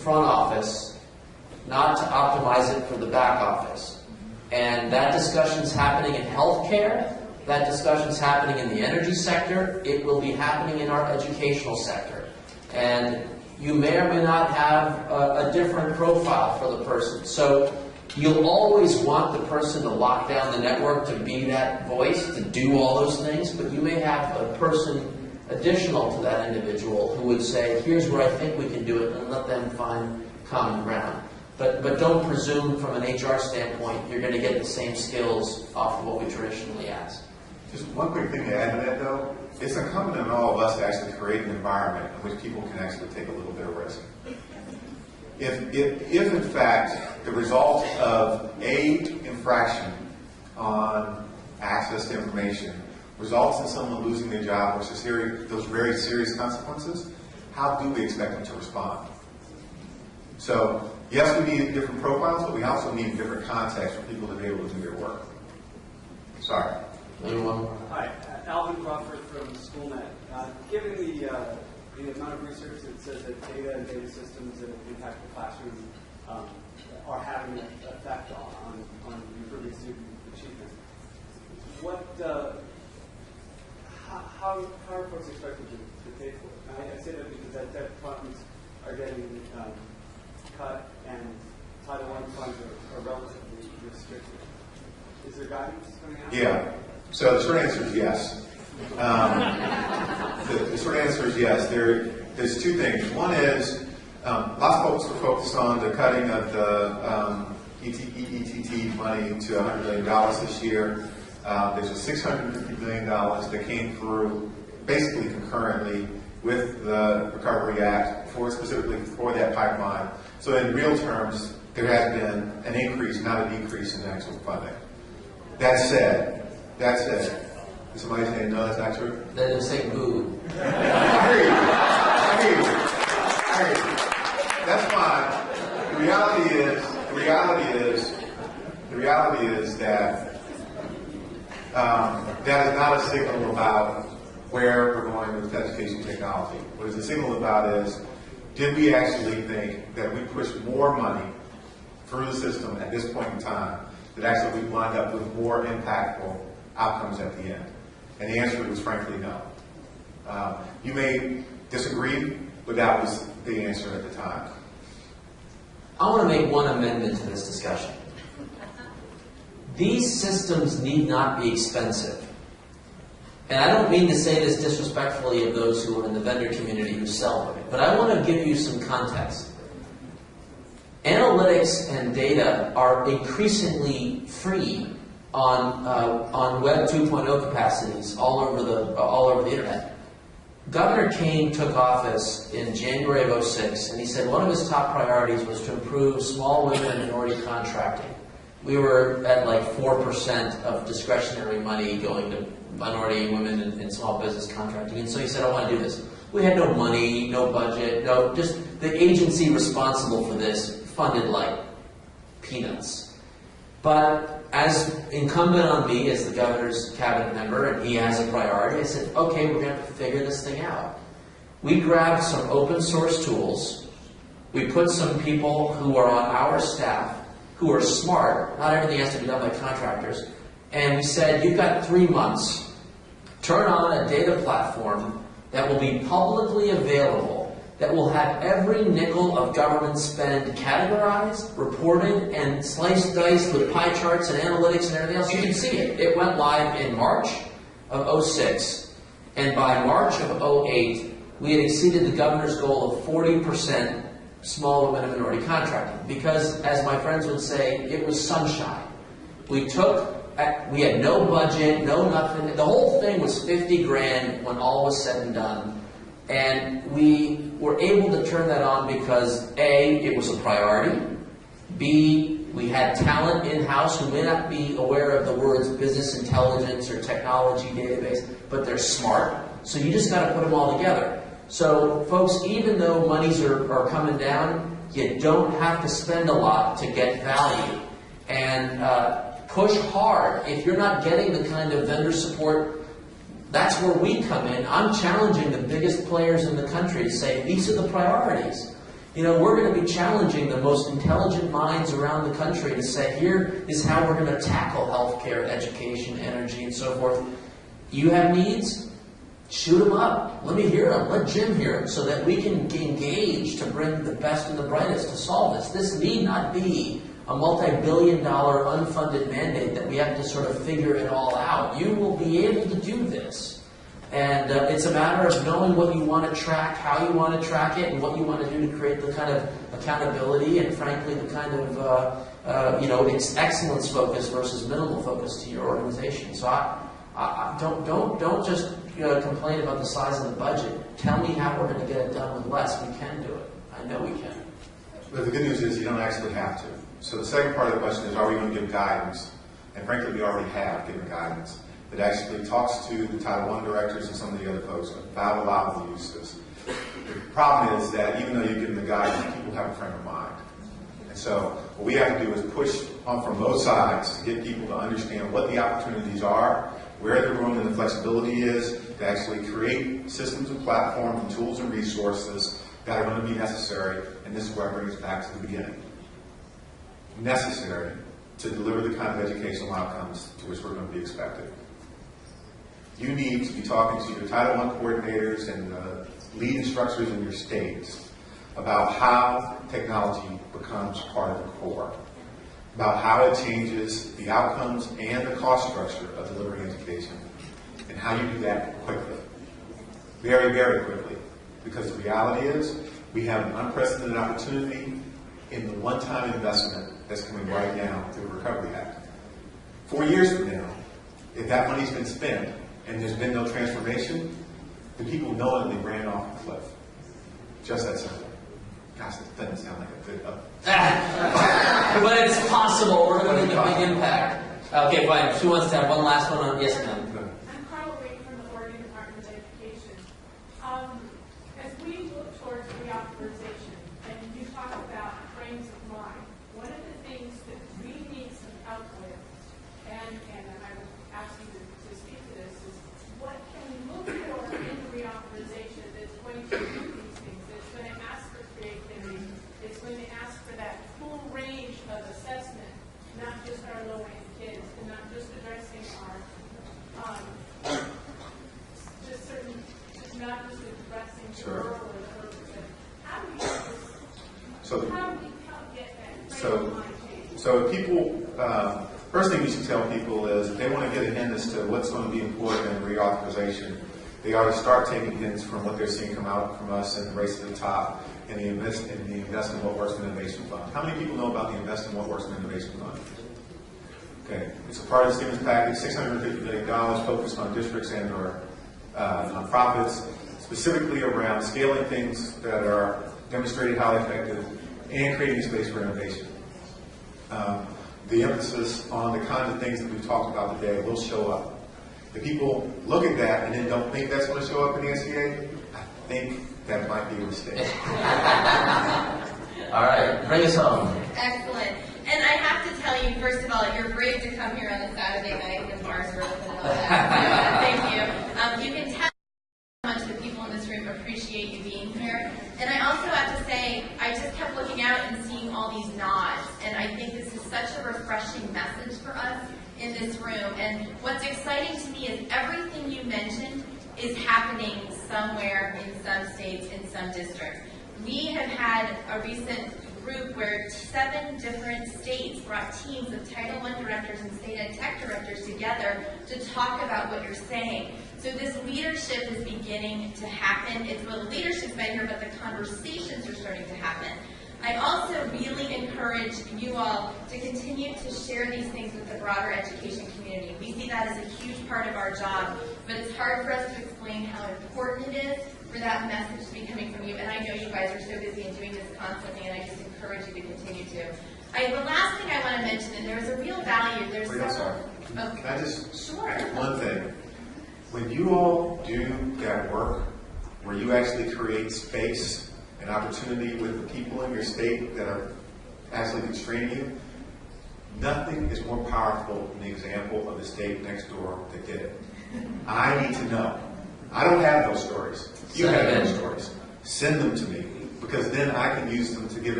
front office, not to optimize it for the back office. And that discussion's happening in healthcare, that discussion's happening in the energy sector, it will be happening in our educational sector. And you may or may not have a different profile for the person. So you'll always want the person to lock down the network, to be that voice, to do all those things, but you may have a person additional to that individual who would say, here's where I think we can do it, and let them find common ground. But don't presume from an HR standpoint you're going to get the same skills off of what we traditionally ask. Just one quick thing to add to that, though. It's incumbent on all of us to actually create an environment in which people can actually take a little bit of risk. If in fact, the result of a infraction on access to information results in someone losing their job, which is those very serious consequences, how do we expect them to respond? So, yes, we need different profiles, but we also need different contexts for people to be able to do their work. Sorry. Anyone? Hi, Alvin Crawford from SchoolNet. Given the amount of research that says that data and data systems that impact the classroom are having an effect on improving student achievement, how are folks expected to pay for it? I say that because that departments are getting cut, and Title I funds are relatively restricted. Is there guidance coming out? Yeah. So the short answer is yes. The short answer is yes. There's two things. One is lots of folks are focused on the cutting of the ETT money to $100 million this year. There's a $650 million that came through basically concurrently with the Recovery Act, specifically for that pipeline. So in real terms, there has been an increase, not a decrease in actual funding. That said, is somebody saying no, that's not true? Then they'll say boo. I hear you. That's fine. The reality is that that is not a signal about where we're going with education technology. What is a signal about is, did we actually think that we pushed more money through the system at this point in time that actually we wind up with more impactful outcomes at the end? And the answer was frankly no. You may disagree, but that was the answer at the time. I want to make one amendment to this discussion. These systems need not be expensive. And I don't mean to say this disrespectfully of those who are in the vendor community who sell them, but I want to give you some context. Analytics and data are increasingly free on Web 2.0 capacities all over the internet. Governor Kane took office in January of 2006, and he said one of his top priorities was to improve small women and minority contracting. We were at like 4% of discretionary money going to minority women and small business contracting, and so he said, I want to do this. We had no money, no budget, just the agency responsible for this funded like peanuts. But as incumbent on me as the governor's cabinet member, and he has a priority, I said, okay, we're going to figure this thing out. We grabbed some open source tools. We put some people who are on our staff who are smart, not everything has to be done by contractors, and we said, you've got 3 months. Turn on a data platform that will be publicly available, that will have every nickel of government spend categorized, reported, and sliced diced with pie charts and analytics and everything else. You can see it. It went live in March of 2006, and by March of 2008, we had exceeded the governor's goal of 40% small women and minority contracting, because, as my friends would say, it was sunshine. We had no budget, no nothing. The whole thing was 50 grand when all was said and done. And we were able to turn that on because A, it was a priority. B, we had talent in-house who may not be aware of the words business intelligence or technology database, but they're smart. So you just got to put them all together. So folks, even though monies are coming down, you don't have to spend a lot to get value. And push hard. If you're not getting the kind of vendor support, that's where we come in. I'm challenging the biggest players in the country to say, these are the priorities. we're going to be challenging the most intelligent minds around the country to say, here is how we're going to tackle healthcare, education, energy, and so forth. You have needs? Shoot them up. Let me hear them. Let Jim hear them so that we can engage to bring the best and the brightest to solve this. This need not be a multi-billion-dollar unfunded mandate that we have to sort of figure it all out. You will be able to do this. And it's a matter of knowing what you want to track, how you want to track it, and what you want to do to create the kind of accountability and, frankly, the kind of it's excellence focus versus minimal focus to your organization. So don't just complain about the size of the budget. Tell me how we're going to get it done with less. We can do it. I know we can. But the good news is you don't actually have to. So the second part of the question is, are we going to give guidance? And frankly, we already have given guidance that actually talks to the Title I directors and some of the other folks about a lot of the uses. The problem is that even though you're giving the guidance, people have a frame of mind. And so what we have to do is push on from both sides to get people to understand what the opportunities are, where the room and the flexibility is to actually create systems and platforms and tools and resources that are going to be necessary. And this is where I bring us back to the beginning. Necessary to deliver the kind of educational outcomes to which we're going to be expected. You need to be talking to your Title I coordinators and lead instructors in your states about how technology becomes part of the core, about how it changes the outcomes and the cost structure of delivering education, and how you do that quickly. Very, very quickly. Because the reality is, we have an unprecedented opportunity in the one-time investment that's coming right now through the Recovery Act. 4 years from now, if that money's been spent and there's been no transformation, the people knowingly ran off the cliff. Just that simple. Gosh, that doesn't sound like a good But it's possible. We're going to make a big impact. Okay, fine. Who wants to have one last one on? Yes, ma'am. I'm Carla Wade from the Oregon Department of Education. As we look towards reauthorization, and you talk about frames of mind, one of the things that we need some help with, and I would ask you to speak to this, is what can we look for in reauthorization that's going to do these things, that's going to ask for creativity, it's going to ask for that full range of assessment, not just our low-end kids, and not just addressing our not just addressing the rural or the urban. How do we get that frame of mind change? So people, first thing you should tell people is if they want to get a hint as to what's going to be important in reauthorization, they ought to start taking hints from what they're seeing come out from us in the Race to the Top and the Invest in What Works and Innovation Fund. How many people know about the Invest in What Works and Innovation Fund? Okay, it's a part of the stimulus package, $650 million focused on districts and or nonprofits, specifically around scaling things that are demonstrated highly effective and creating space for innovation. The emphasis on the kinds of things that we've talked about today will show up. If people look at that and then don't think that's going to show up in the SCA, I think that might be a mistake. All right, bring us home. Excellent. And I have to tell you, first of all, you're brave to come here on a Saturday night when bars were open and all that. Thank you. You can tell how much the people in this room appreciate you being here. And I also have to say, I just kept looking out and seeing all these nods. And I think this is such a refreshing message for us in this room. And what's exciting to me is everything you mentioned is happening somewhere in some states, in some districts. We have had a recent group where 7 different states brought teams of Title I directors and state ed tech directors together to talk about what you're saying. So this leadership is beginning to happen. It's the leadership's been here, but the conversations are starting to happen. I also really encourage you all to continue to share these things with the broader education community. We see that as a huge part of our job, but it's hard for us to explain how important it is for that message to be coming from you. And I know you guys are so busy and doing this constantly, and I just encourage you to continue to. The last thing I want to mention, and there's a real value. There's several. Can I just Sure. add one thing? When you all do that work, where you actually create space and opportunity with the people in your state that are actually constraining you, nothing is more powerful than the example of the state next door that did it. I need to know. I don't have those stories. You have those stories. Send them to me. because then I can use them to give